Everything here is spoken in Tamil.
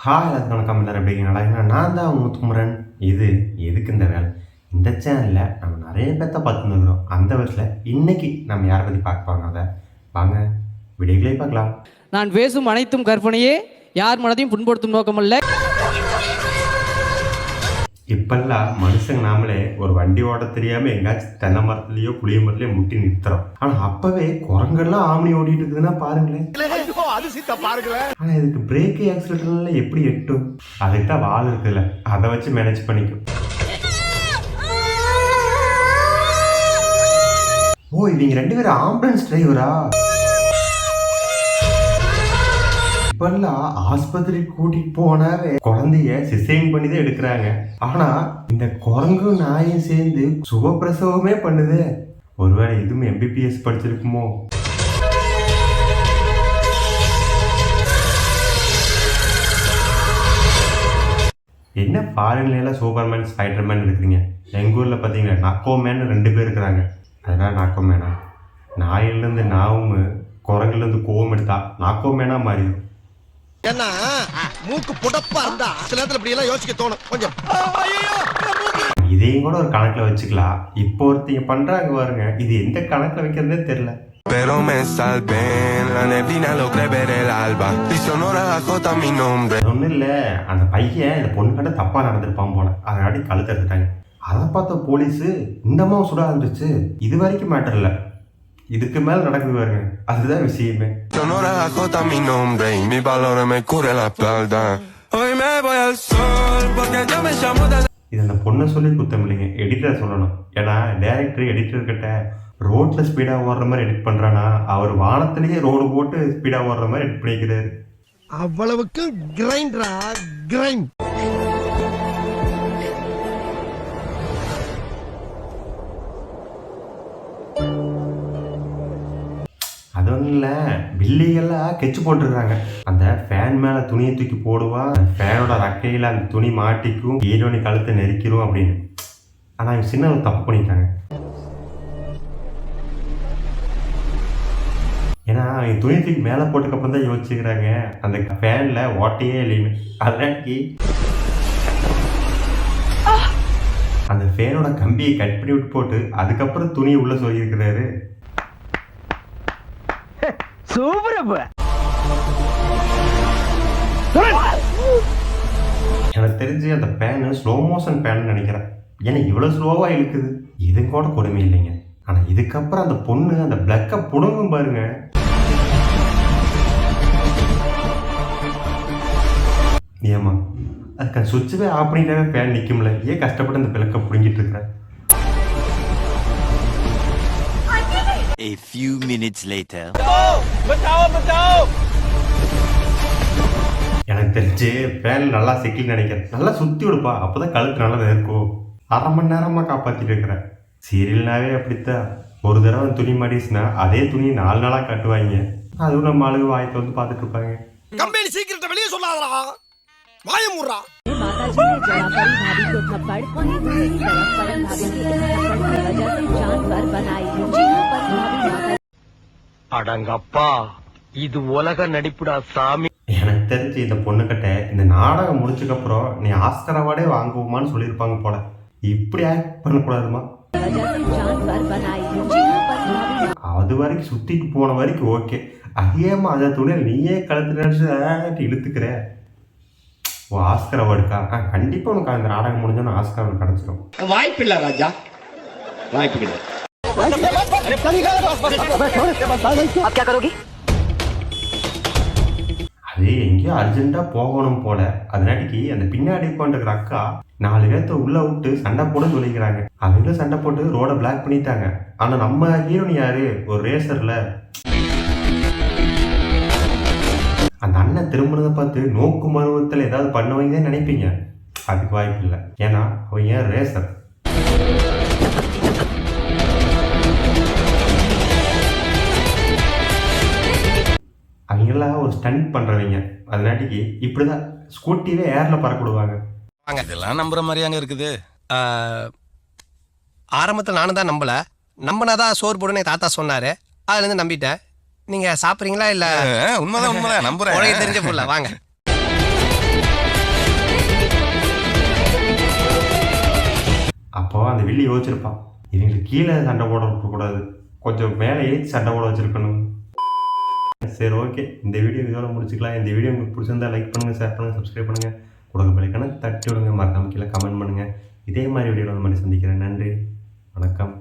எல்லாத்துக்கும் வணக்கம். எல்லாரும் எப்படி இருக்கீங்களா? நான் தான் முத்துக்குமரன். இது எதுக்கு இந்த வேலை? இந்த சேனலில் நம்ம நிறைய பேர்த்த பார்த்துருக்குறோம். அந்த விதத்தில் இன்னைக்கு நம்ம யாரை பற்றி பார்க்க போகிறோம், அதை வாங்க வீடியோக்களே பார்க்கலாம். நான் பேசும் அனைத்தும் கற்பனையே, யார் மனதையும் புண்படுத்தும் நோக்கமல்ல. இப்பெல்லாம் மனுஷங்க நாமளே ஒரு வண்டி ஓட தெரியாமல் எங்காச்சும் தென்னை மரத்துலேயோ புளிய மரத்துலையோ முட்டி நிறுத்துறோம். ஆனால் அப்போவே குரங்கெல்லாம் ஆம்னி ஓடிட்டு இருக்குதுன்னா பாருங்களேன். ஆனால் இதுக்கு பிரேக்கு ஆக்சிலேட்டர்லாம் எப்படி எட்டும்? அதுக்கு தான் வால் இருக்குதுல்ல, அதை வச்சு மேனேஜ் பண்ணிக்கும். ஓ, இவங்க ரெண்டு பேரும் ஆம்புலன்ஸ் டிரைவரா? இப்பெல்லாம் ஆஸ்பத்திரி கூட்டிட்டு போனாவே குழந்தைய சிசேரிங் பண்ணி தான் எடுக்கிறாங்க. ஆனா இந்த குரங்கு நாயும் சேர்ந்து சுகப்பிரசவமே பண்ணுது. ஒருவேளை இதுவும் எம்பிபிஎஸ் படிச்சிருக்குமோ? என்ன ஃபாரின்ல சூப்பர்மேன் ஸ்பைடர்மேன் இருக்குறீங்க, எங்க ஊர்ல பாத்தீங்கன்னா நக்கோமேன் 2 பேர் இருக்கிறாங்க. அதனால நாக்கோமேனா? நாயிலிருந்து நாவும் குரங்குலேருந்து கோவம் எடுத்தா நாக்கோமேனா மாறிடும். ஏன்னா மூக்கு புடப்பா இருந்தா சில நேரத்துல இப்படி எல்லாம் யோசிக்க தோணும் கொஞ்சம். இதையும் கூட ஒரு கணக்குல வச்சுக்கலாம். இப்போ ஒருத்தங்க பண்றாங்க பாருங்க, இது எந்த கணக்குல வைக்கிறதே தெரியல. Pero me salvé en la neblina, logré ver el alba. Y sonora agota mi nombre. ஒன்றும் இல்லை, அந்த பையன் இந்த பொண்ணு கிட்ட தப்பா நடந்திருப்பான் போல, அதனாடி கழுத்து எடுத்துட்டாங்க. அதை பார்த்த போலீஸு இந்தம்மா சுட ஆரம்பிச்சு. இது வரைக்கும் மேட்டர் இல்லை, இதுக்கு மேல நடக்குது பாருங்க, அதுதான் விஷயமே. Sonora agota mi nombre y mi valor me cubre la espalda. Hoy me voy al sol porque yo me llamo de. இது அந்த பொண்ணை சொல்லி குத்தம் இல்லைங்க, எடிட்டர் சொல்லணும். ஏன்னா டைரக்டர் எடிட்டர் கிட்ட ரோட்ல ஸ்பீடா ஓடுற மாதிரி எடிட் பண்றானா, அவர் வானத்திலேயே ரோடு போட்டு ஸ்பீடா ஓடுற மாதிரி எடிட் பண்ணிக்கிறாரு. அவ்வளவுக்கு கிரைண்டரா கிரைண்ட். அது ஒன்றும் இல்லை, பில்லிகள்லாம் கெச்சு போட்டுருக்காங்க. அந்த ஃபேன் மேலே துணியை தூக்கி போடுவா, ஃபேனோட ரக்கையில் அந்த துணி மாட்டிக்கும், ஹீரோனி கழுத்தை நெரிக்கிறோம் அப்படின்னு. ஆனால் அவங்க சின்ன ஒரு தப்பு பண்ணிட்டாங்க. ஏன்னா அவங்க துணி தூக்கி மேலே போட்டுக்கப்புறம் தான் யோசிச்சுக்கிறாங்க அந்த ஃபேனில் ஓட்டையே இல்லையுமே. அதனாக்கி அந்த ஃபேனோட கம்பியை கட் பண்ணி விட்டு போட்டு அதுக்கப்புறம் துணியை உள்ளே சொல்லியிருக்கிறாரு. எனக்கு தெரிஞ்சு அந்த பேனு ஸ்லோ மோஷன் பேன் நினைக்கிறேன். ஏன்னா இவ்வளவு ஸ்லோவா இழுக்குது. இது கூட கொடுமை இல்லைங்க. ஆனா இதுக்கப்புறம் அந்த பொண்ணு அந்த பிளக்க புடுங்கும் பாருங்க. ஏமா அதுக்கு சுவிட்சவே ஆஃப் பண்ணிட்டாவே ஃபேன் நிற்கும்ல, ஏன் கஷ்டப்பட்டு அந்த பிளக்க புடுங்கிட்டு இருக்கிறேன். A few minutes later. எனக்கு தெரிஞ்சு ஃபேன் நல்லா செக்கில் நினைக்கிறேன். நல்லா சுற்றி விடுப்பா, அப்போதான் கழுத்து நல்லா இருக்கும். 1/2 மணி நேரமாக காப்பாற்றிட்டு இருக்கிறேன். சீரியல்னாவே அப்படித்தான். ஒரு தடவை துணி மாடிச்சுன்னா அதே துணியை 4 நாளாக கட்டுவாங்க. அதுவும் நம்ம ஆளுங்க வாய்க்கு வந்து பார்த்துட்டு இருப்பாங்க. கம்பெனி சீக்கிரத்தை வெளியே சொல்லாதடா, வாய மூடுறா. माताजी ने जड़ा परी भाभी को थप्पड़, वहीं दूसरी तरफ परी भाभी की थप्पड़ की वजह से जान पर बनाई। जी हाँ, परी भाभी माता. அடங்கப்பா, இது உலக நடிப்புடா சாமி. எனக்கு தெரிஞ்சு இந்த பொண்ணுக்கிட்ட இந்த நாடகம் முடிச்சதுக்கப்புறம் நீ ஆஸ்கர் அவார்டே வாங்குவோமான்னு சொல்லியிருப்பாங்க போல. இப்படி ஆக்ட் பண்ணக்கூடாதுமா. அது வரைக்கும் சுத்திட்டு போன வரைக்கும் ஓகே, அதேமா அதை துணியில் நீயே கழுத்து நினைச்சு இழுத்துக்கிற. ஓ, ஆஸ்கர் அவார்டுக்கா? கண்டிப்பா உனக்கு அந்த நாடகம் முடிஞ்சோன்னா ஆஸ்கர் அவார்டு கிடைச்சிடும். வாய்ப்பு இல்ல ராஜா, வாய்ப்பு கிடையாது. அது எங்கேயோ அர்ஜென்ட்டா போகணும் போல. அதனாட்டிக்கு அந்த பின்னாடி உட்காந்துருக்கிற அக்கா 4 பேர்த்த உள்ள விட்டு சண்டை போட சொல்லிக்கிறாங்க. அவங்களும் சண்டை போட்டு ரோட பிளாக் பண்ணிட்டாங்க. ஆனா நம்ம ஹீரோனி யாரு, ஒரு ரேசர்ல அந்த அண்ணன் திரும்பினதை பார்த்து நோக்கு மருவத்தில் ஏதாவது பண்ணுவீங்கன்னு நினைப்பீங்க. அதுக்கு வாய்ப்பு இல்லை. ஏன்னா அவங்க ஏன் ரேசர். அவங்கெல்லாம் ஒரு ஸ்டண்ட் பண்றவங்க. அதனாட்டிக்கு இப்படிதான் ஸ்கூட்டிவே ஏர்ல பறக்க விடுவாங்க. இதெல்லாம் நம்புற மாதிரியாங்க இருக்குது. ஆரம்பத்தில் நானும் தான் நம்பல, நம்பினாதான் சோறு போடுன்னு தாத்தா சொன்னாரு, அதுல இருந்து நம்பிட்டேன். நீங்க சாப்பிடுறீங்களா? இல்ல உண்மைதான் நம்புறேன். தெரிஞ்ச புள்ள வாங்க. அப்போ அந்த வில்லி யோசிச்சிருப்பான், இவங்களுக்கு கீழே சண்டை போட விட்டுறக்கூடாது, கொஞ்சம் மேலே ஏற்றி சண்டை போட வச்சுருக்கணும். சரி, ஓகே, இந்த வீடியோ இதோட முடிச்சுக்கலாம். இந்த வீடியோ உங்களுக்கு பிடிச்சிருந்தா லைக் பண்ணுங்கள், ஷேர் பண்ணுங்கள், சப்ஸ்கிரைப் பண்ணுங்கள், கொடுக்க பிள்ளைக்கான தட்டி விடுங்க, மறக்காம கீழே கமெண்ட் பண்ணுங்கள். இதே மாதிரி வீடியோவில் வந்து மாதிரி சந்திக்கிறேன். நன்றி, வணக்கம்.